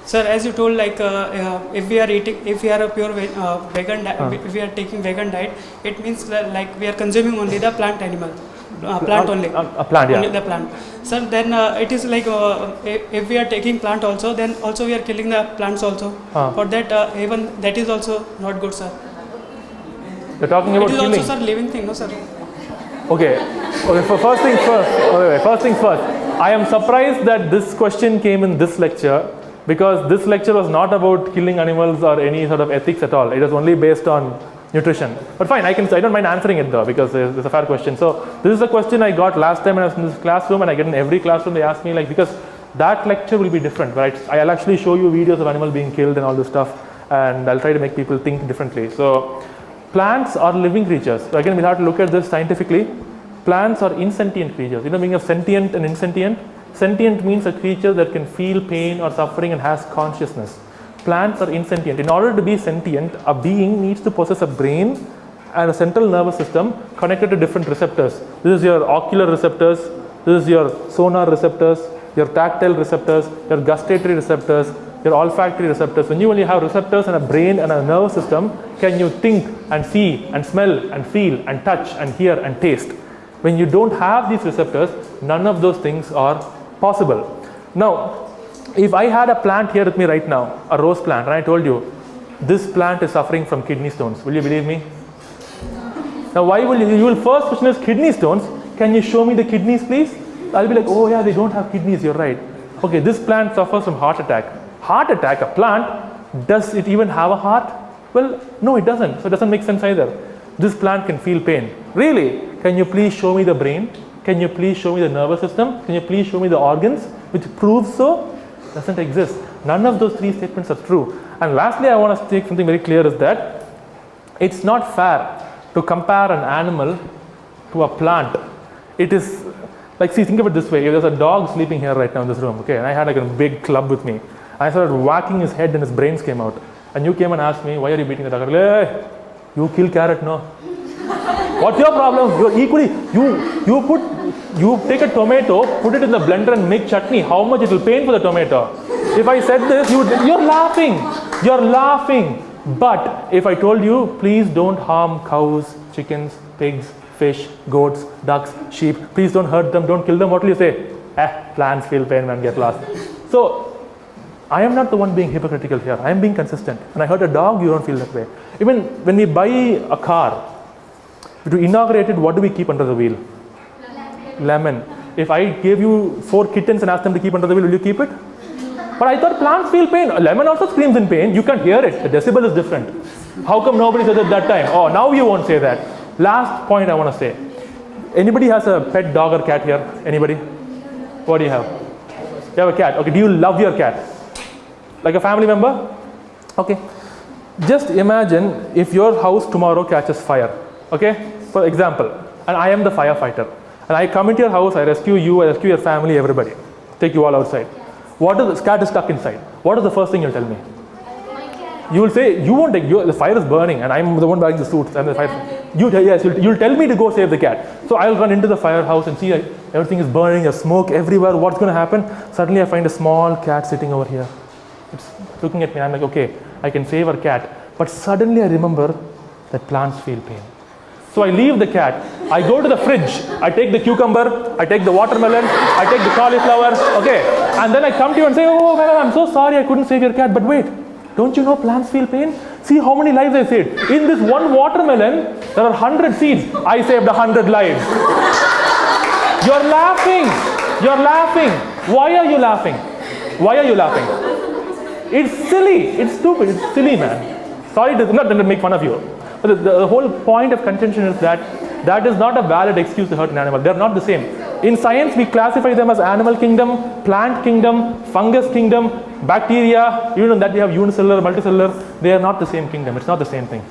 Sir, as you told, like if we are eating, if we are a pure vegan, if we are taking vegan diet, it means that, like we are consuming only the plant animal, plant only. A plant, yeah. Only the plant. Sir, then it is like if we are taking plant also, then also we are killing the plants also. For that, even that is also not good, sir. You're talking about killing. It is also, sir, living thing, no, sir? Okay. First things first. First things first. I am surprised that this question came in this lecture, because this lecture was not about killing animals or any sort of ethics at all. It was only based on nutrition. But fine, I don't mind answering it though, because it's a fair question. So this is a question I got last time when I was in this classroom, and I get in every classroom. They ask me, like, because that lecture will be different, right? I'll actually show you videos of animals being killed and all this stuff, and I'll try to make people think differently. So plants are living creatures. So again, we'll have to look at this scientifically. Plants are insentient creatures. You know, meaning of sentient and insentient? Sentient means a creature that can feel pain or suffering and has consciousness. Plants are insentient. In order to be sentient, a being needs to possess a brain and a central nervous system connected to different receptors. This is your ocular receptors, this is your sonar receptors, your tactile receptors, your gustatory receptors, your olfactory receptors. When you only have receptors and a brain and a nervous system, can you think and see and smell and feel and touch and hear and taste? When you don't have these receptors, none of those things are possible. Now, if I had a plant here with me right now, a rose plant, and I told you, this plant is suffering from kidney stones, will you believe me? Now, why will you will first question is kidney stones. Can you show me the kidneys, please? I'll be like, oh yeah, they don't have kidneys, you're right. Okay, this plant suffers from heart attack. Heart attack, a plant, does it even have a heart? Well, no, it doesn't. So it doesn't make sense either. This plant can feel pain. Really? Can you please show me the brain? Can you please show me the nervous system? Can you please show me the organs? Which proves so? Doesn't exist. None of those three statements are true. And lastly, I want to state something very clear is that it's not fair to compare an animal to a plant. It is like, see, think of it this way. If there's a dog sleeping here right now in this room, okay, and I had like a big club with me. I started whacking his head and his brains came out. And you came and asked me, why are you beating the dog? I said, hey, you kill carrot, no? What's your problem? You're equally, you take a tomato, put it in the blender and make chutney. How much it will pain for the tomato? If I said this, you're laughing. You're laughing. But if I told you, please don't harm cows, chickens, pigs, fish, goats, ducks, sheep. Please don't hurt them, don't kill them. What will you say? Plants feel pain, man, get lost. So, I am not the one being hypocritical here. I am being consistent. When I hurt a dog, you don't feel that way. Even when we buy a car, to inaugurate it, what do we keep under the wheel? Lemon. If I gave you 4 kittens and asked them to keep under the wheel, will you keep it? But I thought plants feel pain. A lemon also screams in pain. You can't hear it. The decibel is different. How come nobody said it that time? Oh, now you won't say that. Last point I want to say. Anybody has a pet dog or cat here? Anybody? What do you have? You have a cat. Okay, do you love your cat? Like a family member? Okay. Just imagine if your house tomorrow catches fire. Okay? For example, and I am the firefighter. And I come into your house, I rescue you, I rescue your family, everybody. Take you all outside. What is the cat is stuck inside? What is the first thing you'll tell me? You will say, you won't take, the fire is burning and I'm the one wearing the suits and the fire. You'll tell me to go save the cat. So I'll run into the firehouse and see everything is burning, there's smoke everywhere. What's going to happen? Suddenly I find a small cat sitting over here. It's looking at me. I'm like, okay, I can save our cat. But suddenly I remember that plants feel pain. So I leave the cat, I go to the fridge, I take the cucumber, I take the watermelon, I take the cauliflower, okay, and then I come to you and say, oh man, I'm so sorry I couldn't save your cat, but wait, don't you know plants feel pain? See how many lives I saved. In this one watermelon, there are 100 seeds. I saved 100 lives. You're laughing. You're laughing. Why are you laughing? Why are you laughing? It's silly. It's stupid. It's silly, man. Sorry, I'm not going to make fun of you. But the whole point of contention is that that is not a valid excuse to hurt an animal. They're not the same. In science, we classify them as animal kingdom, plant kingdom, fungus kingdom, bacteria. Even that we have unicellular, multicellular. They are not the same kingdom. It's not the same thing.